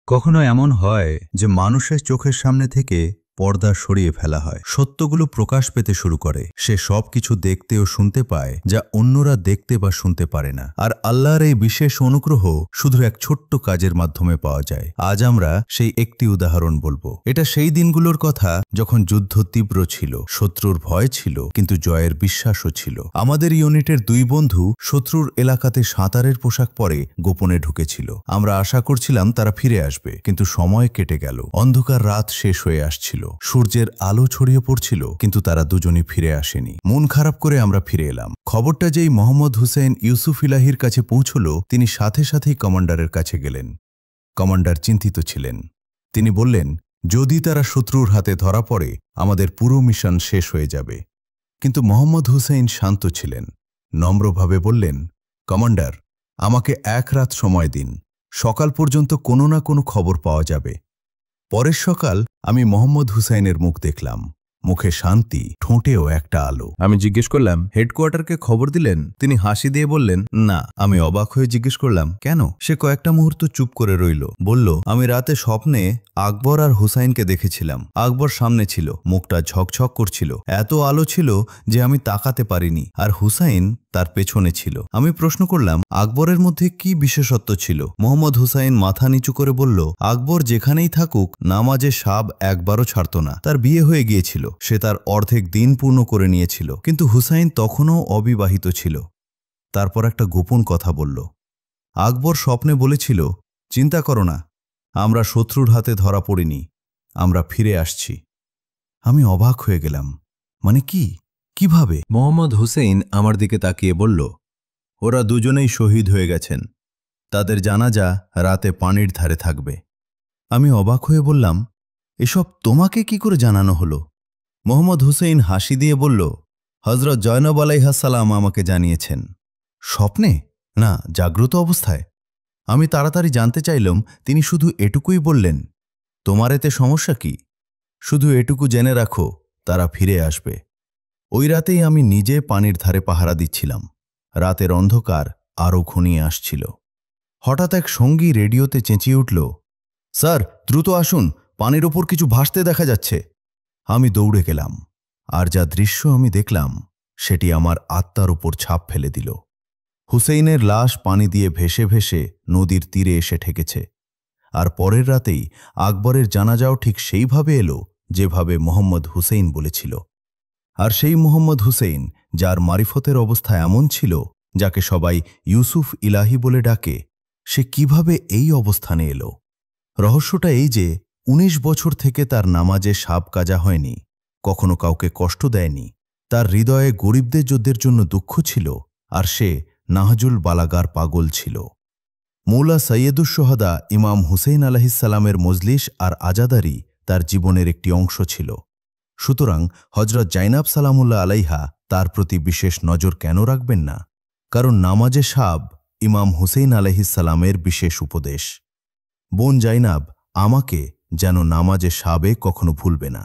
কখনো এমন হয় যে মানুষের চোখের সামনে থেকে পর্দা সরিয়ে ফেলা হয়, সত্যগুলো প্রকাশ পেতে শুরু করে, সে সব কিছু দেখতে ও শুনতে পায় যা অন্যরা দেখতে বা শুনতে পারে না। আর আল্লাহর এই বিশেষ অনুগ্রহ শুধু এক ছোট্ট কাজের মাধ্যমে পাওয়া যায়। আজ আমরা সেই একটি উদাহরণ বলবো। এটা সেই দিনগুলোর কথা যখন যুদ্ধ তীব্র ছিল, শত্রুর ভয় ছিল, কিন্তু জয়ের বিশ্বাসও ছিল। আমাদের ইউনিটের দুই বন্ধু শত্রুর এলাকাতে সাঁতারের পোশাক পরে গোপনে ঢুকেছিল। আমরা আশা করছিলাম তারা ফিরে আসবে, কিন্তু সময় কেটে গেল। অন্ধকার রাত শেষ হয়ে আসছিল, সূর্যের আলো ছড়িয়ে পড়ছিল, কিন্তু তারা দুজনই ফিরে আসেনি। মন খারাপ করে আমরা ফিরে এলাম। খবরটা যেই মোহাম্মদ হুসেইন ইউসুফ ইলাহির কাছে পৌঁছল, তিনি সাথে সাথেই কমান্ডারের কাছে গেলেন। কমান্ডার চিন্তিত ছিলেন। তিনি বললেন, যদি তারা শত্রুর হাতে ধরা পড়ে আমাদের পুরো মিশন শেষ হয়ে যাবে। কিন্তু মোহাম্মদ হুসেইন শান্ত ছিলেন। নম্রভাবে বললেন, কমান্ডার, আমাকে এক রাত সময় দিন, সকাল পর্যন্ত কোনো না কোনো খবর পাওয়া যাবে। পরের সকাল আমি মোহাম্মদ হুসাইনের মুখ দেখলাম, মুখে শান্তি, ঠোঁটেও একটা আলো। আমি জিজ্ঞেস করলাম, হেডকোয়ার্টারকে খবর দিলেন? তিনি হাসি দিয়ে বললেন, না। আমি অবাক হয়ে জিজ্ঞেস করলাম, কেন? সে কয়েকটা মুহূর্ত চুপ করে রইল। বলল, আমি রাতে স্বপ্নে আকবর আর হুসাইনকে দেখেছিলাম। আকবর সামনে ছিল, মুখটা ঝকঝক করছিল, এত আলো ছিল যে আমি তাকাতে পারিনি, আর হুসাইন তার পেছনে ছিল। আমি প্রশ্ন করলাম, আকবরের মধ্যে কি বিশেষত্ব ছিল? মোহাম্মদ হুসাইন মাথা নিচু করে বলল, আকবর যেখানেই থাকুক নামাজে সাব একবারও ছাড়ত না। তার বিয়ে হয়ে গিয়েছিল, সে তার অর্ধেক দিন পূর্ণ করে নিয়েছিল, কিন্তু হুসাইন তখনও অবিবাহিত ছিল। তারপর একটা গোপন কথা বলল, আকবর স্বপ্নে বলেছিল, চিন্তা করো না, আমরা শত্রুর হাতে ধরা পড়িনি, আমরা ফিরে আসছি। আমি অবাক হয়ে গেলাম, মানে কি, কিভাবে? মোহাম্মদ হুসেইন আমার দিকে তাকিয়ে বলল, ওরা দুজনেই শহীদ হয়ে গেছেন, তাদের জানাজা রাতে পানির ধারে থাকবে। আমি অবাক হয়ে বললাম, এসব তোমাকে কি করে জানানো হলো? মোহাম্মদ হুসেইন হাসি দিয়ে বলল, হযরত জয়নব আলাইহিস সালাম আমাকে জানিয়েছেন। স্বপ্নে? না, জাগ্রত অবস্থায়। আমি তাড়াতাড়ি জানতে চাইলাম। তিনি শুধু এটুকুই বললেন, তোমার এতে সমস্যা কি? শুধু এটুকু জেনে রাখো, তারা ফিরে আসবে। ওই রাতেই আমি নিজে পানির ধারে পাহারা দিচ্ছিলাম। রাতের অন্ধকার আরও ঘনিয়ে আসছিল। হঠাৎ এক সঙ্গী রেডিওতে চেঁচিয়ে উঠল, স্যার, দ্রুত আসুন, পানির ওপর কিছু ভাসতে দেখা যাচ্ছে। আমি দৌড়ে গেলাম, আর যা দৃশ্য আমি দেখলাম সেটি আমার আত্মার উপর ছাপ ফেলে দিল। হুসেইনের লাশ পানি দিয়ে ভেসে ভেসে নদীর তীরে এসে ঠেকেছে। আর পরের রাতেই আকবরের জানাজাও ঠিক সেইভাবে এলো যেভাবে মোহাম্মদ হুসেইন বলেছিল। আর সেই মোহাম্মদ হুসেইন, যার মারিফতের অবস্থা এমন ছিল, যাকে সবাই ইউসুফ ইলাহি বলে ডাকে, সে কিভাবে এই অবস্থানে এলো? রহস্যটা এই যে ১৯ বছর থেকে তার নামাজে সাব কাজা হয়নি, কখনো কাউকে কষ্ট দেয়নি, তার হৃদয়ে গরিবদের যুদ্ধের জন্য দুঃখ ছিল, আর সে নাহজুল বালাগার পাগল ছিল। মৌলা সৈয়দুস সোহাদা ইমাম হুসেইন আলাইহিস সালামের মজলিস আর আজাদারি তার জীবনের একটি অংশ ছিল। সুতরাং হযরত জাইনাব সালামুল্লাহ আলাইহা তার প্রতি বিশেষ নজর কেন রাখবেন না? কারণ নামাজে সাব ইমাম হুসেইন আলাইহিস সালামের বিশেষ উপদেশ। বোন জাইনাব আমাকে যেন নামাজে সাবে কখনো ভুলবে না।